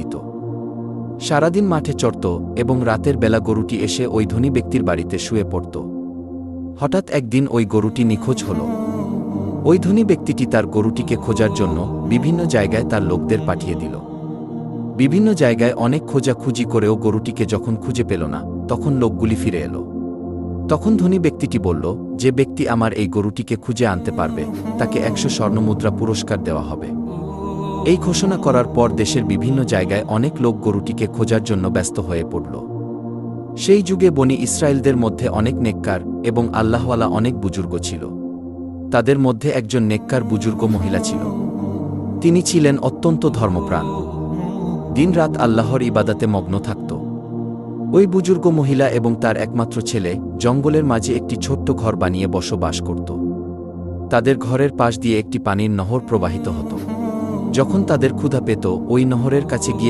দিত। সারাদিন মাঠে চড়ত এবং রাতের বেলা গরুটি এসে ওই ধনী ব্যক্তির বাড়িতে শুয়ে পড়ত। হঠাৎ একদিন ওই গরুটি নিখোঁজ হল। ওই ধনী ব্যক্তিটি তার গরুটিকে খোঁজার জন্য বিভিন্ন জায়গায় তার লোকদের পাঠিয়ে দিল। বিভিন্ন জায়গায় অনেক খোঁজাখুঁজি করেও গরুটিকে যখন খুঁজে পেল না, তখন লোকগুলি ফিরে এলো। তখন ধনী ব্যক্তিটি বলল, যে ব্যক্তি আমার এই গরুটিকে খুঁজে আনতে পারবে তাকে 100 স্বর্ণমুদ্রা পুরস্কার দেওয়া হবে। এই ঘোষণা করার পর দেশের বিভিন্ন জায়গায় অনেক লোক গরুটিকে খোঁজার জন্য ব্যস্ত হয়ে পড়ল। সেই যুগে বনি ইসরায়েলদের মধ্যে অনেক নেককার এবং আল্লাহওয়ালা অনেক বুজুর্গ ছিল। তাদের মধ্যে একজন নেককার বুজুর্গ মহিলা ছিল। তিনি ছিলেন অত্যন্ত ধর্মপ্রাণ। দিনরাত আল্লাহর ইবাদতে মগ্ন থাকত। ওই বুজুর্গ মহিলা এবং তার একমাত্র ছেলে জঙ্গলের মাঝে একটি ছোট্ট ঘর বানিয়ে বসবাস করত। তাদের ঘরের পাশ দিয়ে একটি পানির নহর প্রবাহিত হতো। যখন তাদের ক্ষুধা পেত, ওই নহরের কাছে গিয়ে